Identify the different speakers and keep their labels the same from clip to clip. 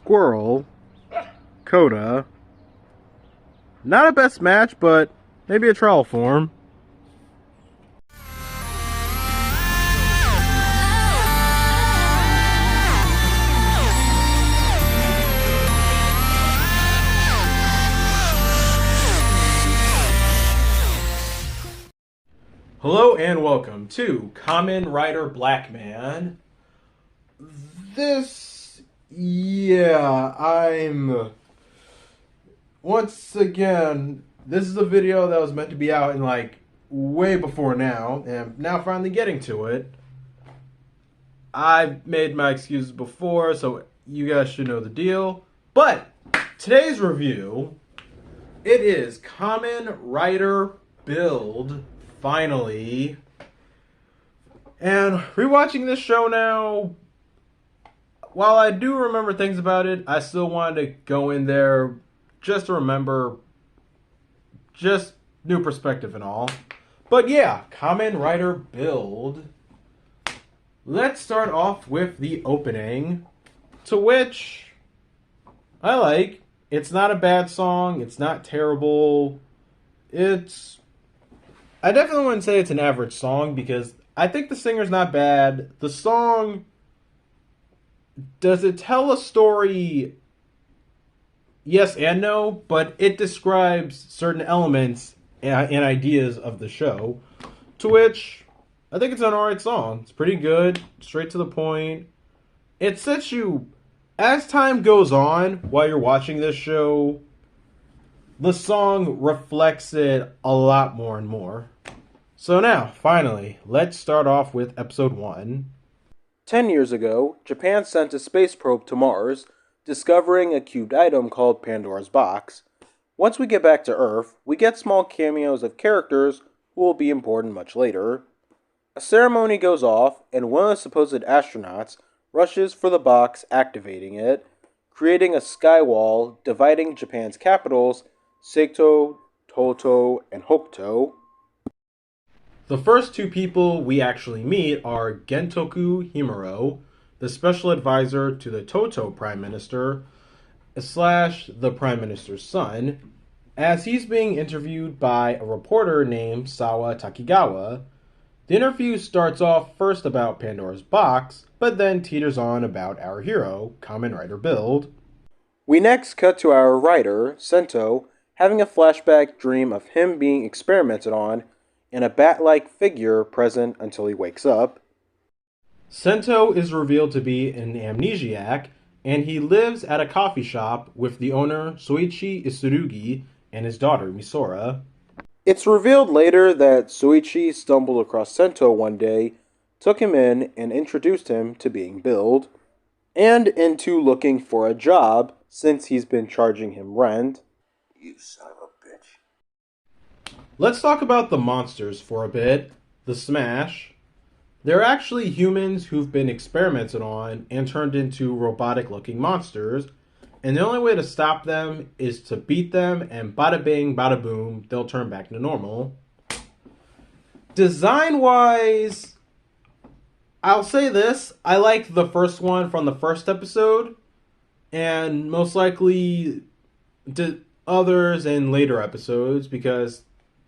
Speaker 1: Squirrel, Coda. Not a best match, but maybe a trial form. Hello and welcome to Kamen Rider Blackman. Once again, this is a video that was meant to be out in way before now, and now finally getting to it. I've made my excuses before, so you guys should know the deal. But today's review, it is Kamen Rider Build. Finally. And rewatching this show now, while I do remember things about it, I still wanted to go in there just to remember just new perspective and all. But yeah, Kamen Rider Build. Let's start off with the opening, to which I like. It's not a bad song. It's not terrible. I definitely wouldn't say it's an average song because I think the singer's not bad. The song, does it tell a story? Yes and no, but it describes certain elements and ideas of the show, to which I think it's an alright song. It's pretty good, straight to the point. It sets you, as time goes on while you're watching this show, the song reflects it a lot more and more. So now, finally, let's start off with episode 1. 10 years ago, Japan sent a space probe to Mars, discovering a cubed item called Pandora's Box. Once we get back to Earth, we get small cameos of characters who will be important much later. A ceremony goes off, and one of the supposed astronauts rushes for the box, activating it, creating a sky wall dividing Japan's capitals, Seito, Toto, and Hokuto. The first two people we actually meet are Gentoku Himuro, the special advisor to the Toto Prime Minister, / the Prime Minister's son, as he's being interviewed by a reporter named Sawa Takigawa. The interview starts off first about Pandora's Box, but then teeters on about our hero, Kamen Rider Build. We next cut to our writer, Sento, having a flashback dream of him being experimented on and a bat-like figure present until he wakes up. Sento is revealed to be an amnesiac, and he lives at a coffee shop with the owner, Soichi Isurugi, and his daughter, Misora. It's revealed later that Soichi stumbled across Sento one day, took him in, and introduced him to being Build, and into looking for a job since he's been charging him rent. You son of a bitch. Let's talk about the monsters for a bit. The Smash. They're actually humans who've been experimented on and turned into robotic-looking monsters, and the only way to stop them is to beat them, and bada bing, bada boom, they'll turn back to normal. Design-wise, I'll say this. I like the first one from the first episode, and most likely others in later episodes because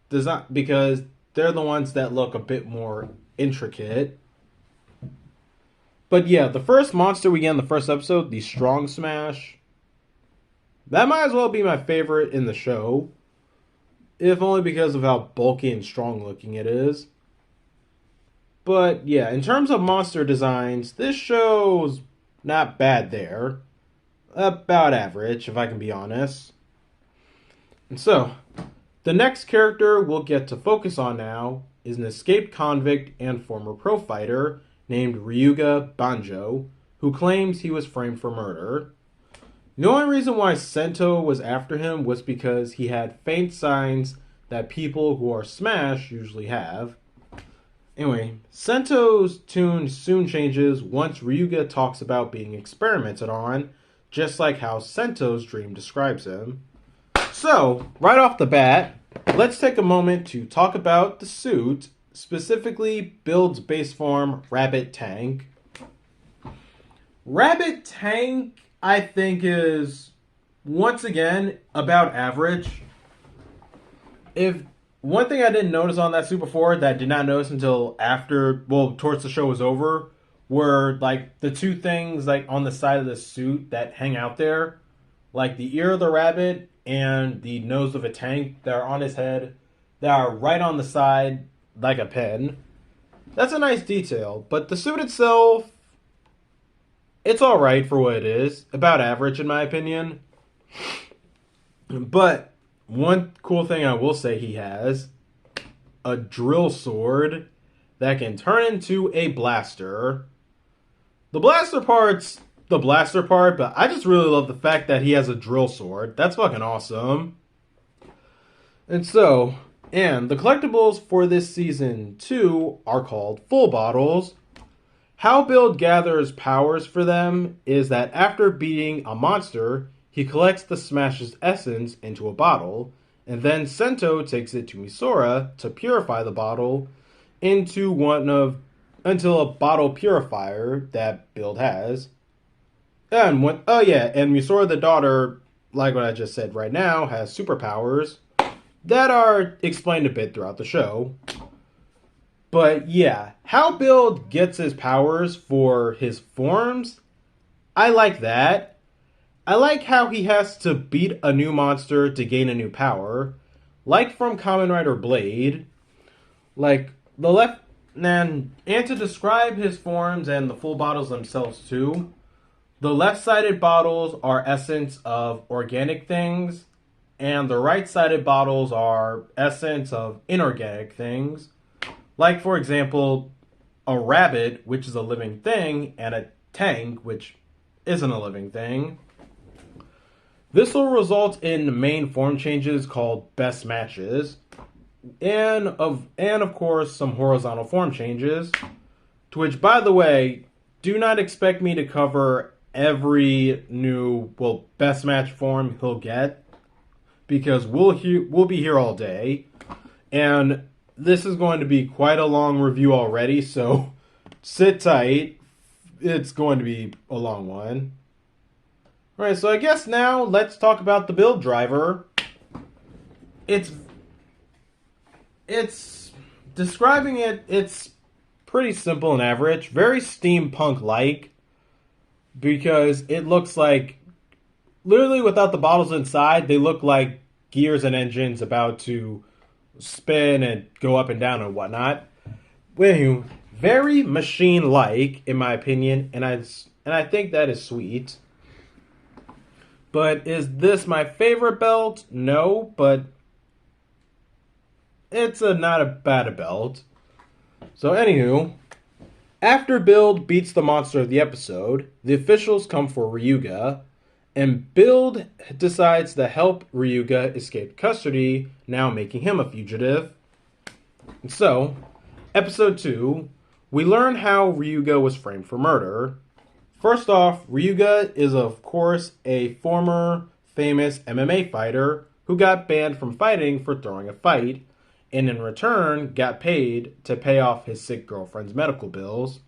Speaker 1: they're the ones that look a bit more intricate. But yeah, the first monster we get in the first episode, the Strong Smash, that might as well be my favorite in the show, if only because of how bulky and strong looking it is. But yeah, in terms of monster designs, this show's not bad there. About average, if I can be honest. And so, the next character we'll get to focus on now is an escaped convict and former pro fighter named Ryuga Banjo, who claims he was framed for murder. The only reason why Sento was after him was because he had faint signs that people who are Smash usually have. Anyway, Sento's tune soon changes once Ryuga talks about being experimented on, just like how Sento's dream describes him. So, right off the bat, let's take a moment to talk about the suit, specifically Build's base form, Rabbit Tank. Rabbit Tank I think is once again about average. If one thing I didn't notice on that Super 4 that I did not notice until after, well, towards the show was over, were like the two things like on the side of the suit that hang out there, like the ear of the rabbit and the nose of a tank that are on his head, that are right on the side like a pen. That's a nice detail, but the suit itself, it's all right for what it is, about average in my opinion. But one cool thing I will say he has a drill sword that can turn into a blaster. The blaster part's the blaster part, but I just really love the fact that he has a drill sword. That's fucking awesome. And so, and the collectibles for this season 2 are called full bottles. How Build gathers powers for them is that after beating a monster, he collects the Smash's essence into a bottle, and then Sento takes it to Misora to purify the bottle into one of until a bottle purifier that Build has. And when and Misora the daughter, like what I just said right now, has superpowers that are explained a bit throughout the show. But yeah, how Build gets his powers for his forms, I like that. I like how he has to beat a new monster to gain a new power. Like from Kamen Rider Blade. Like the left and to describe his forms and the full bottles themselves too. The left-sided bottles are essence of organic things, and the right-sided bottles are essence of inorganic things. Like, for example, a rabbit, which is a living thing, and a tank, which isn't a living thing. This will result in main form changes called best matches, and of course some horizontal form changes. To which, by the way, do not expect me to cover every new best match form he'll get, because we'll be here all day, and this is going to be quite a long review already, so sit tight. It's going to be a long one. Alright, so I guess now let's talk about the build driver. It's describing it's pretty simple and average, very steampunk-like, because it looks like, literally without the bottles inside, they look like gears and engines about to spin and go up and down and whatnot. Anywho, very machine-like, in my opinion, and I think that is sweet. But is this my favorite belt? No, but it's not a bad belt. So anywho, after Build beats the monster of the episode, the officials come for Ryuga, and Build decides to help Ryuga escape custody, now making him a fugitive. And so, episode 2, we learn how Ryuga was framed for murder. First off, Ryuga is of course a former famous MMA fighter who got banned from fighting for throwing a fight, and in return got paid to pay off his sick girlfriend's medical bills.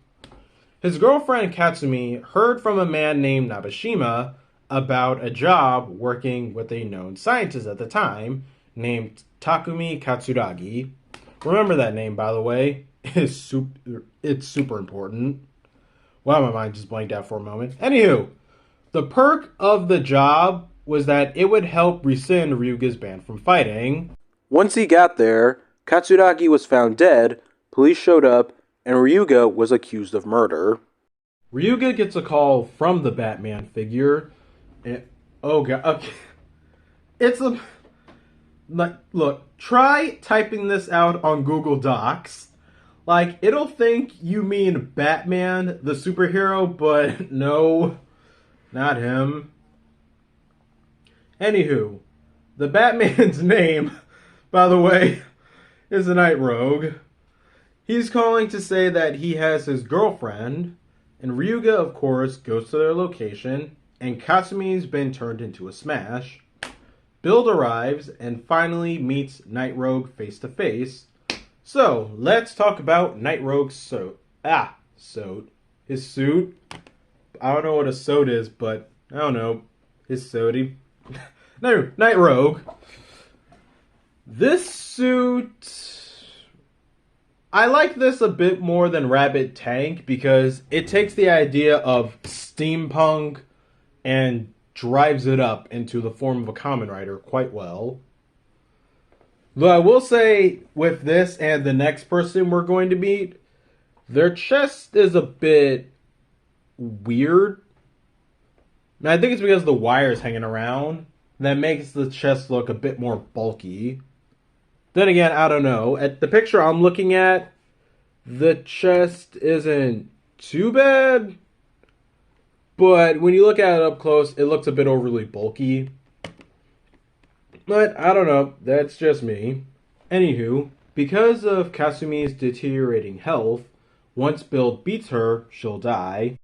Speaker 1: His girlfriend Katsumi heard from a man named Nabeshima about a job working with a known scientist at the time named Takumi Katsuragi. Remember that name, by the way. It's super important. Wow, my mind just blanked out for a moment. Anywho, the perk of the job was that it would help rescind Ryuga's ban from fighting. Once he got there, Katsuragi was found dead, police showed up, and Ryuga was accused of murder. Ryuga gets a call from the Batman figure, and oh god, okay. It's a look. Try typing this out on Google Docs. Like, it'll think you mean Batman, the superhero, but no, not him. Anywho, the Batman's name, by the way, is a Night Rogue. He's calling to say that he has his girlfriend, and Ryuga, of course, goes to their location, and Katsumi's been turned into a smash. Build arrives and finally meets Night Rogue face to face. So, let's talk about Night Rogue's suit. His suit. I don't know what a suit is, but I don't know, his Sodi. No, Night Rogue. This suit, I like this a bit more than Rabbit Tank because it takes the idea of steampunk and drives it up into the form of a Kamen Rider quite well. Though I will say, with this and the next person we're going to meet, their chest is a bit weird. And I think it's because the wires hanging around that makes the chest look a bit more bulky. Then again, I don't know. At the picture I'm looking at, the chest isn't too bad. But when you look at it up close, it looks a bit overly bulky. But I don't know. That's just me. Anywho, because of Kasumi's deteriorating health, once Build beats her, she'll die.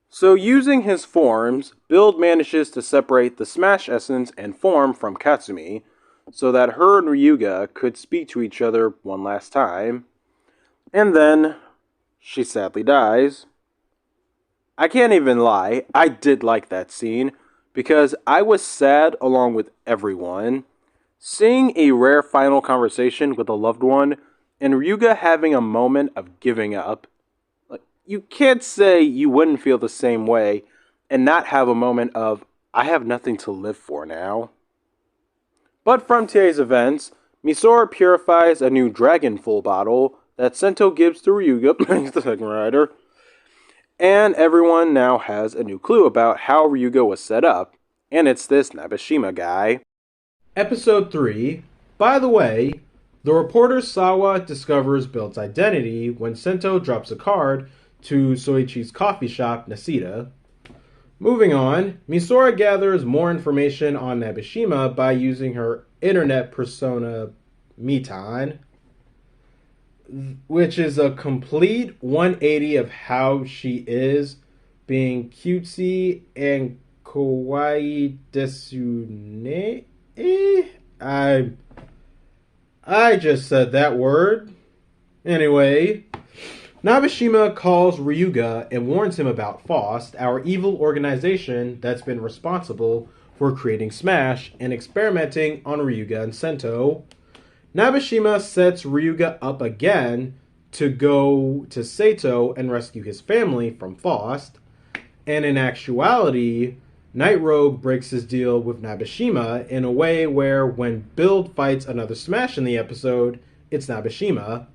Speaker 1: So using his forms, Build manages to separate the Smash Essence and form from Katsumi, so that her and Ryuga could speak to each other one last time. And then, she sadly dies. I can't even lie, I did like that scene, because I was sad along with everyone. Seeing a rare final conversation with a loved one, and Ryuga having a moment of giving up. You can't say you wouldn't feel the same way and not have a moment of, I have nothing to live for now. But from today's events, Misora purifies a new Dragon Full bottle that Sento gives to Ryuga, the second rider, and everyone now has a new clue about how Ryuga was set up, and it's this Nabeshima guy. Episode 3. By the way, the reporter Sawa discovers Build's identity when Sento drops a card to Soichi's coffee shop, Nasita. Moving on, Misora gathers more information on Nabeshima by using her internet persona Mitan, which is a complete 180 of how she is, being cutesy and kawaii desune. I just said that word. Anyway, Nabeshima calls Ryuga and warns him about Faust, our evil organization that's been responsible for creating Smash and experimenting on Ryuga and Sento. Nabeshima sets Ryuga up again to go to Sato and rescue his family from Faust. And in actuality, Night Rogue breaks his deal with Nabeshima in a way where when Build fights another Smash in the episode, it's Nabeshima.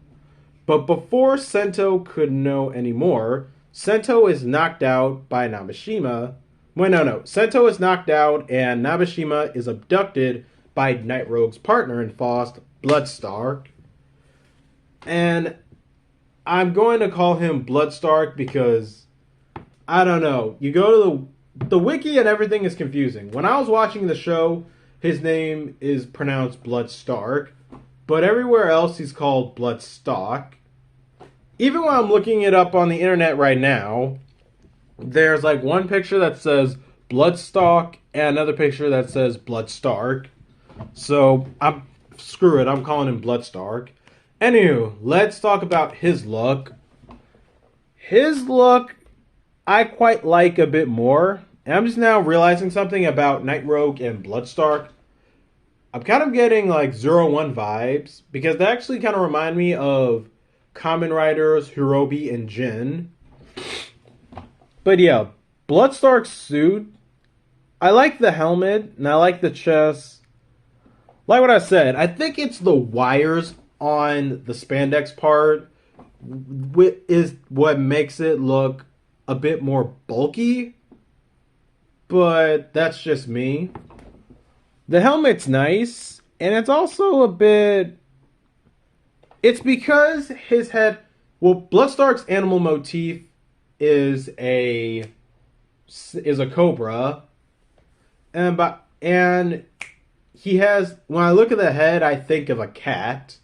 Speaker 1: But before Sento could know anymore, Sento is knocked out by Nabeshima. Sento is knocked out and Nabeshima is abducted by Night Rogue's partner in Faust, Bloodstark. And I'm going to call him Bloodstark because, I don't know, you go to the wiki and everything is confusing. When I was watching the show, his name is pronounced Bloodstark, but everywhere else he's called Bloodstock. Even when I'm looking it up on the internet right now, there's like one picture that says Bloodstock and another picture that says Bloodstark. So, screw it, I'm calling him Bloodstark. Anywho, let's talk about his look. His look, I quite like a bit more. And I'm just now realizing something about Night Rogue and Bloodstark. I'm kind of getting like 01 vibes, because they actually kind of remind me of Kamen Riders Hirobi and Jin. But yeah, Bloodstark's suit, I like the helmet, and I like the chest. Like what I said, I think it's the wires on the spandex part is what makes it look a bit more bulky. But that's just me. The helmet's nice, and it's also a bit... It's because his head... Well, Bloodstark's animal motif is a cobra. And he has... When I look at the head, I think of a cat.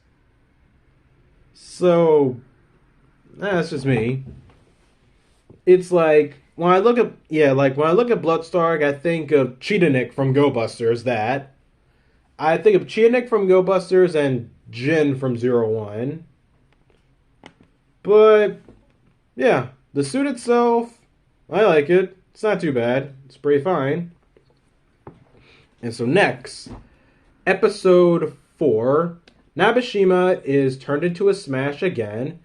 Speaker 1: So... That's just me. It's like... When I look at Bloodstark, I think of Cheetah Nick from Go Busters, that. I think of Cheetah Nick from Go Busters and Jin from 01. But, yeah, the suit itself, I like it. It's not too bad. It's pretty fine. And so next, episode 4, Nabeshima is turned into a smash again,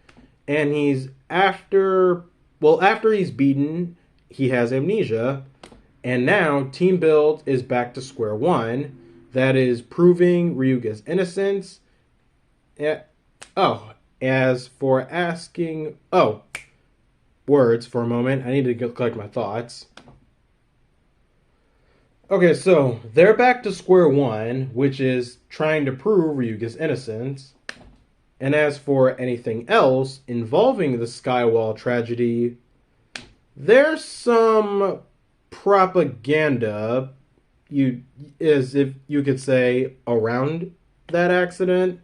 Speaker 1: and after he's beaten, he has amnesia, and now Team Build is back to square one. That is proving Ryuga's innocence. Eh, Oh, as for asking, words for a moment. I need to collect my thoughts. Okay, so they're back to square one, which is trying to prove Ryuga's innocence. And as for anything else involving the Skywall tragedy, there's some propaganda, you as if you could say, around that accident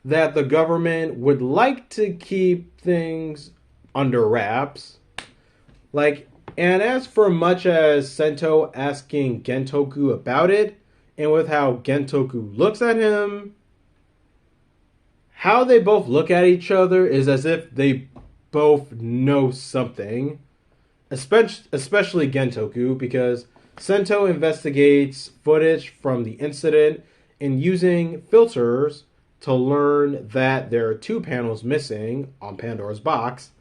Speaker 1: that the government would like to keep things under wraps. Like, and as for much as Sento asking Gentoku about it, and with how Gentoku looks at him, how they both look at each other is as if they both know something. Especially Gentoku, because Sento investigates footage from the incident and using filters to learn that there are two panels missing on Pandora's box,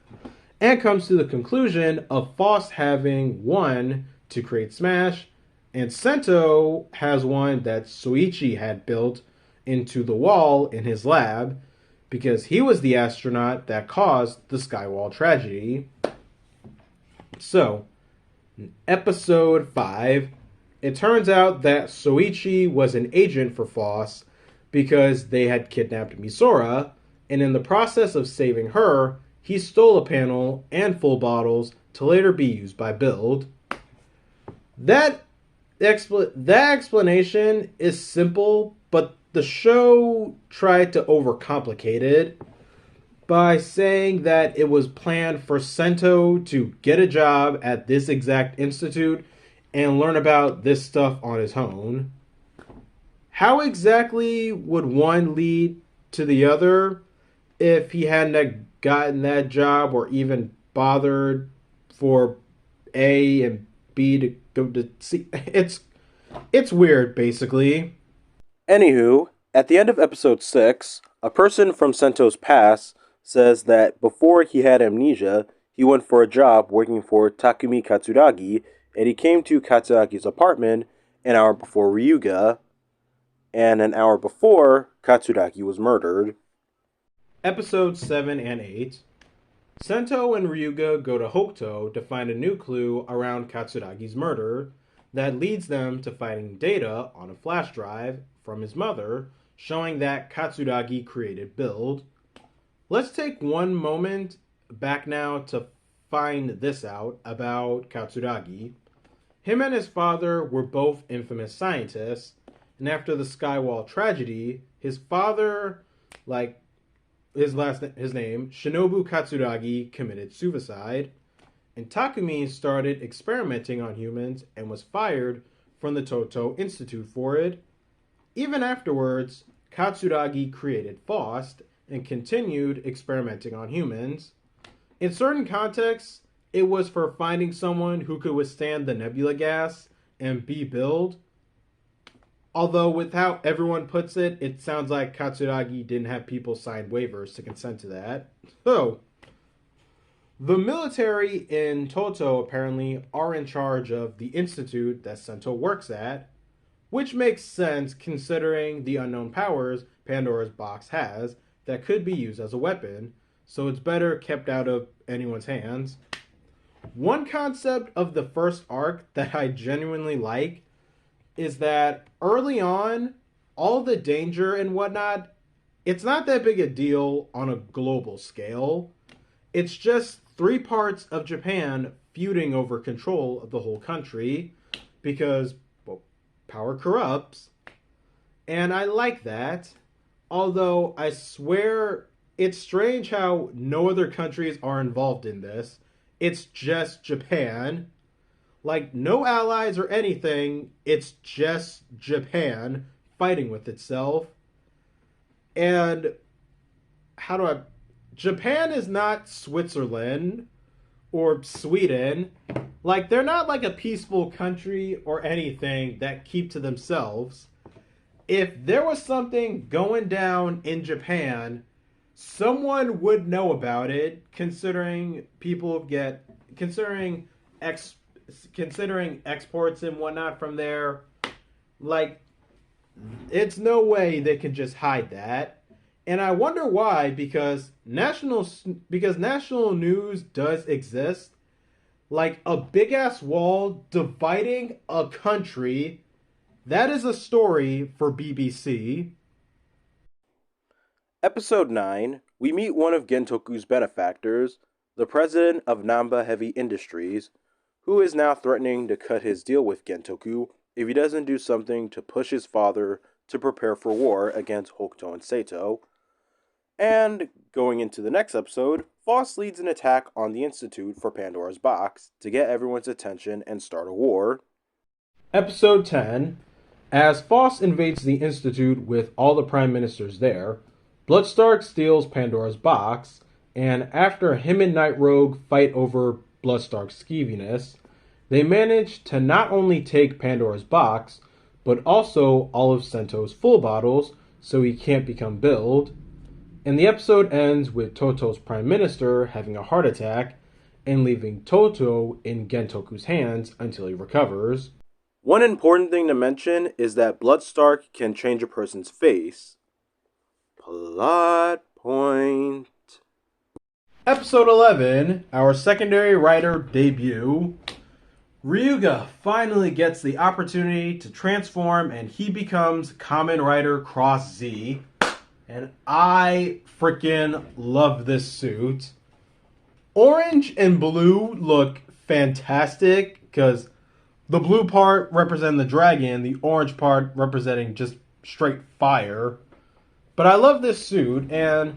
Speaker 1: and comes to the conclusion of Faust having one to create Smash, and Sento has one that Soichi had built into the wall in his lab because he was the astronaut that caused the Skywall tragedy. So, episode 5, it turns out that Soichi was an agent for Faust because they had kidnapped Misora, and in the process of saving her, he stole a panel and full bottles to later be used by Build. That explanation is simple, but the show tried to overcomplicate it by saying that it was planned for Sento to get a job at this exact institute and learn about this stuff on his own. How exactly would one lead to the other if he hadn't gotten that job or even bothered for A and B to go to C? It's weird, basically. Anywho, at the end of episode 6, a person from Sento's past says that before he had amnesia, he went for a job working for Takumi Katsuragi, and he came to Katsuragi's apartment an hour before Ryuga, and an hour before Katsuragi was murdered. Episodes 7 and 8. Sento and Ryuga go to Hokuto to find a new clue around Katsuragi's murder that leads them to finding data on a flash drive from his mother showing that Katsuragi created Build. Let's take one moment back now to find this out about Katsuragi. Him and his father were both infamous scientists, and after the Skywall tragedy, his father, like his name, Shinobu Katsuragi, committed suicide, and Takumi started experimenting on humans and was fired from the Toto Institute for it. Even afterwards, Katsuragi created Faust and continued experimenting on humans. In certain contexts, it was for finding someone who could withstand the nebula gas and be Build. Although, with how everyone puts it, it sounds like Katsuragi didn't have people sign waivers to consent to that. So, the military in Toto apparently are in charge of the institute that Sento works at, which makes sense considering the unknown powers Pandora's box has that could be used as a weapon, so it's better kept out of anyone's hands. One concept of the first arc that I genuinely like is that early on, all the danger and whatnot, it's not that big a deal on a global scale. It's just 3 parts of Japan feuding over control of the whole country because, well, power corrupts. And I like that. Although I swear it's strange how no other countries are involved in this. It's just Japan. Like, no allies or anything. It's just Japan fighting with itself. And how do Japan is not Switzerland or Sweden. Like, they're not like a peaceful country or anything that keep to themselves. If there was something going down in Japan, someone would know about it, considering ex considering exports and whatnot from there. Like, it's no way they can just hide that. And I wonder why, because national news does exist, like a big ass wall dividing a country. That is a story for BBC. Episode 9, we meet one of Gentoku's benefactors, the president of Namba Heavy Industries, who is now threatening to cut his deal with Gentoku if he doesn't do something to push his father to prepare for war against Hokuto and Seto. And going into the next episode, Foss leads an attack on the Institute for Pandora's Box to get everyone's attention and start a war. Episode 10, as Foss invades the Institute with all the prime ministers there, Bloodstark steals Pandora's box, and after him and Night Rogue fight over Bloodstark's skeeviness, they manage to not only take Pandora's box, but also all of Sento's full bottles, so he can't become Build. And the episode ends with Toto's prime minister having a heart attack and leaving Toto in Gentoku's hands until he recovers. One important thing to mention is that Bloodstark can change a person's face. Plot point. Episode 11, our secondary rider debut. Ryuga finally gets the opportunity to transform and he becomes Kamen Rider Cross Z. And I freaking love this suit. Orange and blue look fantastic because the blue part representing the dragon, the orange part representing just straight fire. But I love this suit, and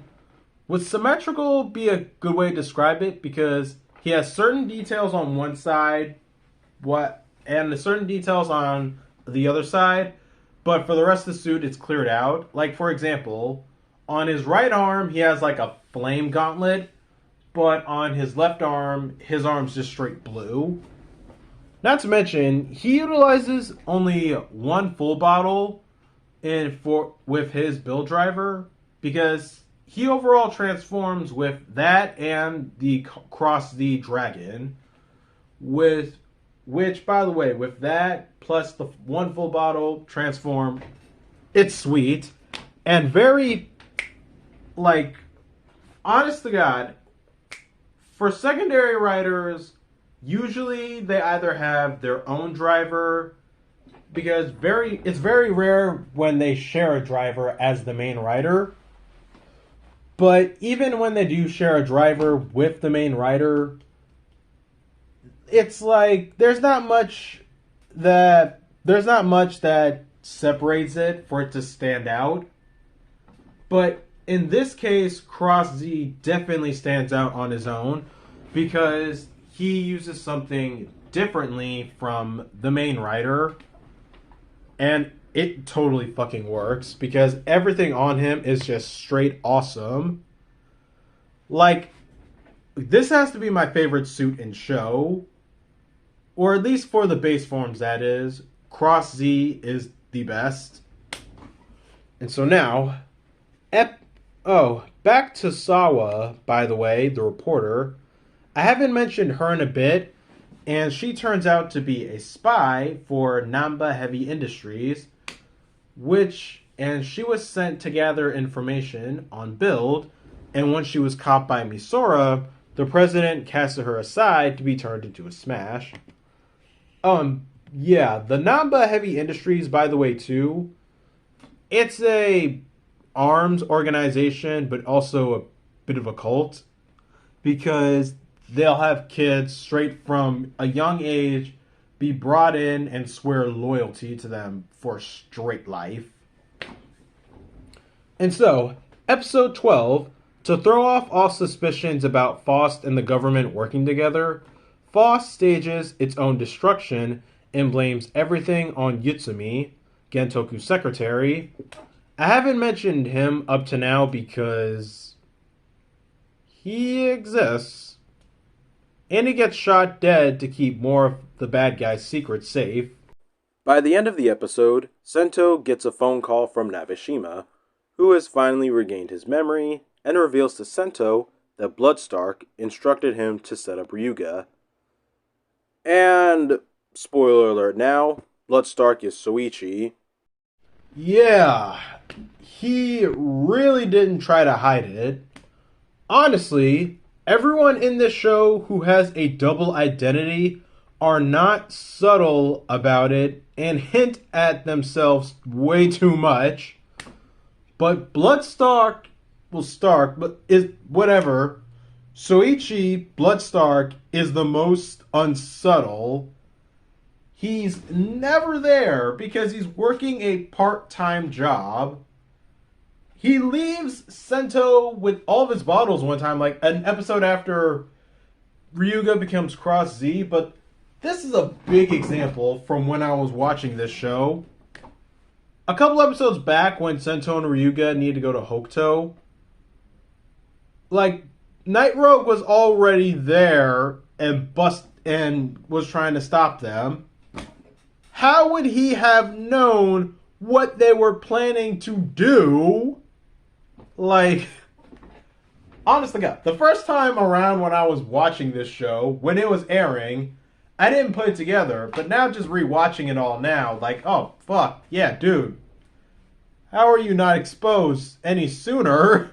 Speaker 1: would symmetrical be a good way to describe it? Because he has certain details on one side, and certain details on the other side, but for the rest of the suit, it's cleared out. Like, for example, on his right arm, he has like a flame gauntlet, but on his left arm, his arm's just straight blue. Not to mention, he utilizes only one full bottle with his build driver, because he overall transforms with that and the Cross the Dragon, which, by the way, with that plus the one full bottle transform, it's sweet and very, like, honest to God, for secondary riders, usually they either have their own driver, because it's very rare when they share a driver as the main rider. But even when they do share a driver with the main rider, it's like there's not much that separates it for it to stand out. But in this case, Cross Z definitely stands out on his own because he uses something differently from the main rider. And it totally fucking works because everything on him is just straight awesome. Like, this has to be my favorite suit in show. Or at least for the base forms, that is. Cross Z is the best. And so now, back to Sawa, by the way, the reporter. I haven't mentioned her in a bit, and she turns out to be a spy for Namba Heavy Industries, and she was sent to gather information on Build, and when she was caught by Misora, the president casted her aside to be turned into a smash. Yeah, the Namba Heavy Industries, by the way, too, it's a arms organization, but also a bit of a cult, because they'll have kids straight from a young age be brought in and swear loyalty to them for straight life. And so, episode 12, to throw off all suspicions about Faust and the government working together, Faust stages its own destruction and blames everything on Yutsumi, Gentoku's secretary. I haven't mentioned him up to now because he exists. and he gets shot dead to keep more of the bad guy's secrets safe. By the end of the episode, Sento gets a phone call from Nabeshima, who has finally regained his memory, and reveals to Sento that Bloodstark instructed him to set up Ryuga. And, spoiler alert now, Bloodstark is Soichi. Yeah, he really didn't try to hide it. Honestly, everyone in this show who has a double identity are not subtle about it and hint at themselves way too much. But Bloodstark, well, Stark, but is whatever. Soichi Bloodstark is the most unsubtle. He's never there because he's working a part-time job. He leaves Sento with all of his bottles one time, like an episode after Ryuga becomes Cross Z, but this is a big example from when I was watching this show. A couple episodes back when Sento and Ryuga needed to go to Hokuto, like, Night Rogue was already there and was trying to stop them. How would he have known what they were planning to do? Like, honest to God, the first time around when I was watching this show, when it was airing, I didn't put it together, but now just rewatching it all now, like, oh, fuck, yeah, dude. How are you not exposed any sooner?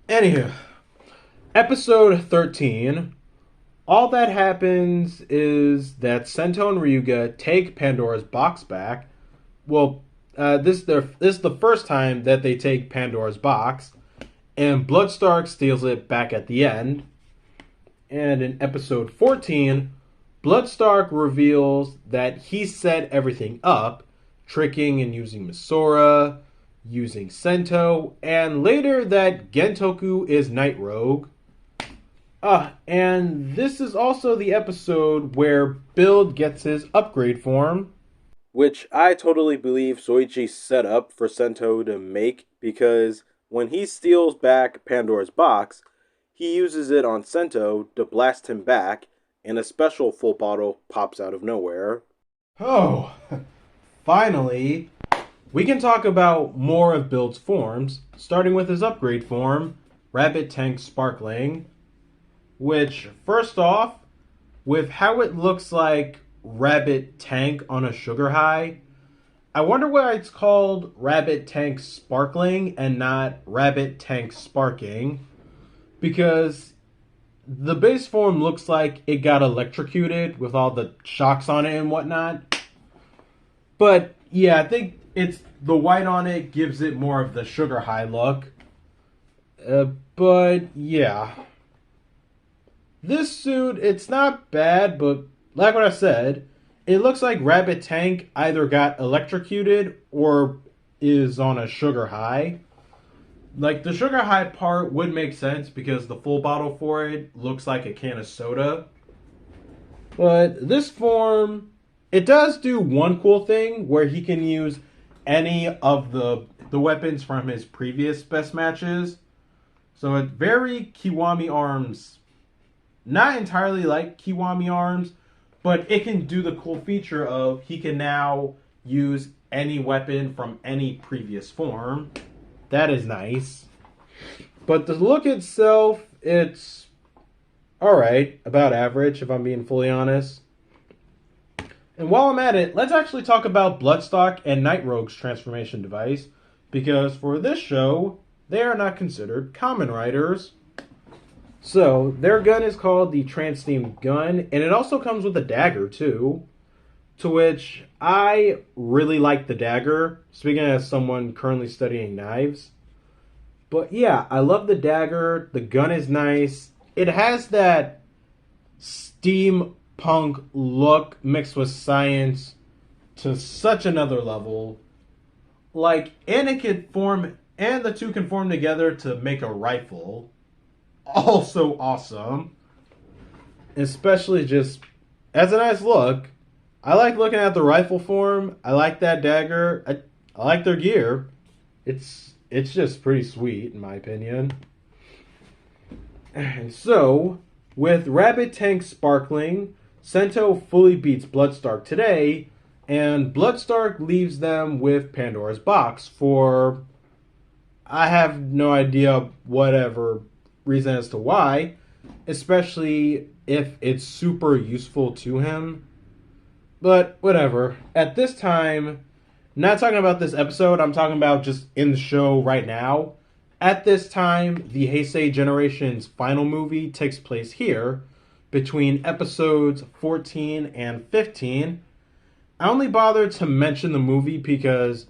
Speaker 1: Anywho, episode 13. All that happens is that Sento and Ryuga take Pandora's box back. Well, this is the first time that they take Pandora's box, and Bloodstark steals it back at the end. And in episode 14, Bloodstark reveals that he set everything up, tricking and using Misora, using Sento, and later that Gentoku is Night Rogue. And this is also the episode where Build gets his upgrade form, which I totally believe Soichi set up for Sento to make, because when he steals back Pandora's box, he uses it on Sento to blast him back, and a special full bottle pops out of nowhere. Oh, finally, we can talk about more of Build's forms, starting with his upgrade form, Rabbit Tank Sparkling, which, first off, with how it looks like Rabbit Tank on a sugar high, I wonder why it's called Rabbit Tank Sparkling and not Rabbit Tank Sparking, because the base form looks like it got electrocuted with all the shocks on it and whatnot. But yeah, I think it's the white on it gives it more of the sugar high look. But yeah. This suit, it's not bad, but like what I said, it looks like Rabbit Tank either got electrocuted or is on a sugar high. Like, the sugar high part would make sense because the full bottle for it looks like a can of soda. But this form, it does do one cool thing where he can use any of the weapons from his previous best matches. So it's very Kiwami Arms. Not entirely like Kiwami Arms, but it can do the cool feature of he can now use any weapon from any previous form. That is nice. But the look itself, it's alright, about average if I'm being fully honest. And while I'm at it, let's actually talk about Bloodstark and Night Rogue's transformation device, because for this show, they are not considered Kamen Riders. So, their gun is called the Trans-Steam Gun, and it also comes with a dagger, too. To which, I really like the dagger, speaking as someone currently studying knives. But yeah, I love the dagger, the gun is nice. It has that steampunk look mixed with science to such another level. Like, and it could form, and the two can form together to make a rifle. Also awesome. Especially just as a nice look. I like looking at the rifle form. I like that dagger. I like their gear. It's just pretty sweet in my opinion. So, with Rabbit Tank sparkling, Sento fully beats Bloodstark today, and Bloodstark leaves them with Pandora's box for I have no idea whatever reason as to why, especially if it's super useful to him. But whatever. At this time, not talking about this episode, I'm talking about just in the show right now. At this time, the Heisei Generation's final movie takes place here between episodes 14 and 15. I only bothered to mention the movie because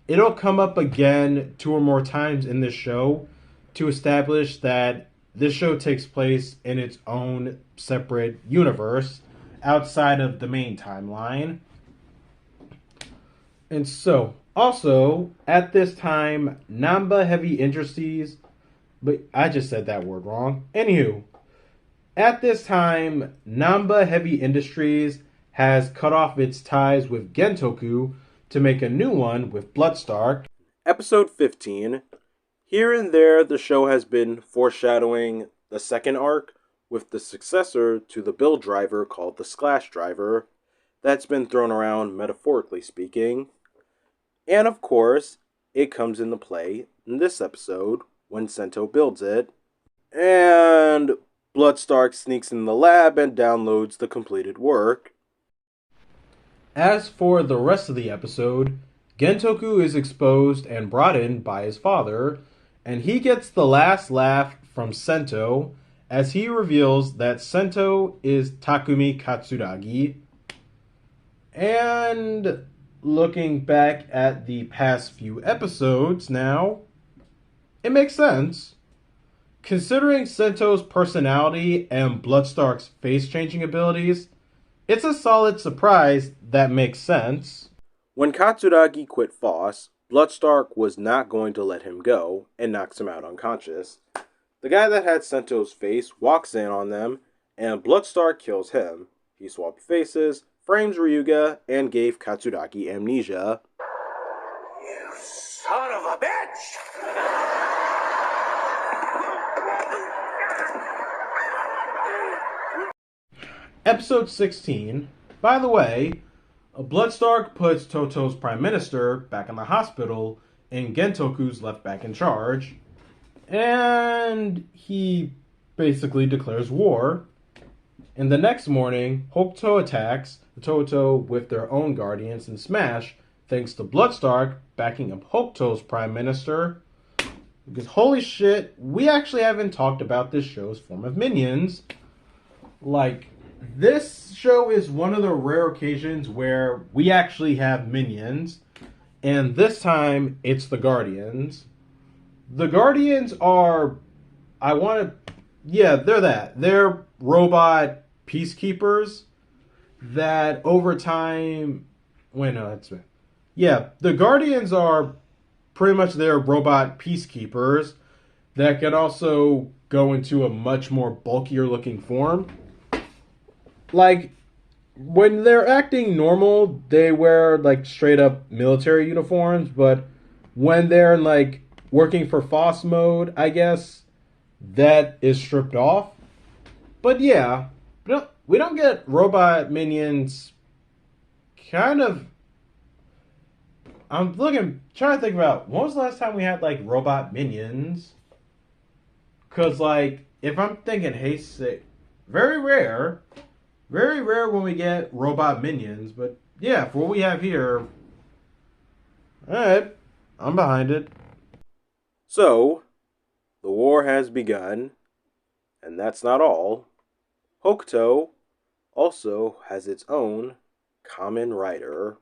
Speaker 1: it'll come up again two or more times in this show to establish that this show takes place in its own separate universe outside of the main timeline. And so, also, at this time, Namba Heavy Industries, but I just said that word wrong. Anywho, at this time, Namba Heavy Industries has cut off its ties with Gentoku to make a new one with Bloodstark. Episode 15. Here and there, the show has been foreshadowing the second arc with the successor to the build driver called the Splash Driver. That's been thrown around metaphorically speaking. And of course, it comes into play in this episode when Sento builds it. And Bloodstark sneaks in the lab and downloads the completed work. As for the rest of the episode, Gentoku is exposed and brought in by his father, and he gets the last laugh from Sento as he reveals that Sento is Takumi Katsuragi. And looking back at the past few episodes now, it makes sense. Considering Sento's personality and Bloodstark's face-changing abilities, it's a solid surprise that makes sense. When Katsuragi quit Foss, Bloodstark was not going to let him go and knocks him out unconscious. The guy that had Sento's face walks in on them, and Bloodstark kills him. He swapped faces, frames Ryuga, and gave Katsuragi amnesia.
Speaker 2: You son of a bitch!
Speaker 1: Episode 16. By the way, Bloodstark puts Toto's prime minister back in the hospital, and Gentoku's left back in charge. And he basically declares war. And the next morning, Hokuto attacks Toto with their own guardians and smash, thanks to Bloodstark backing up Hokuto's prime minister. Because holy shit, we actually haven't talked about this show's form of minions. Like, this show is one of the rare occasions where we actually have minions. And this time, it's the Guardians. The Guardians are... they're that. They're robot peacekeepers that over time... the Guardians are pretty much their robot peacekeepers that can also go into a much more bulkier looking form. Like, when they're acting normal, they wear, like, straight up military uniforms, but when they're in, like, working for FOSS mode, I guess, that is stripped off. But yeah, we don't get robot minions kind of... trying to think about, when was the last time we had, like, robot minions? Because, like, if I'm thinking, very rare when we get robot minions, but yeah, for what we have here, alright, I'm behind it. So, the war has begun, and that's not all. Hokuto also has its own Kamen Rider.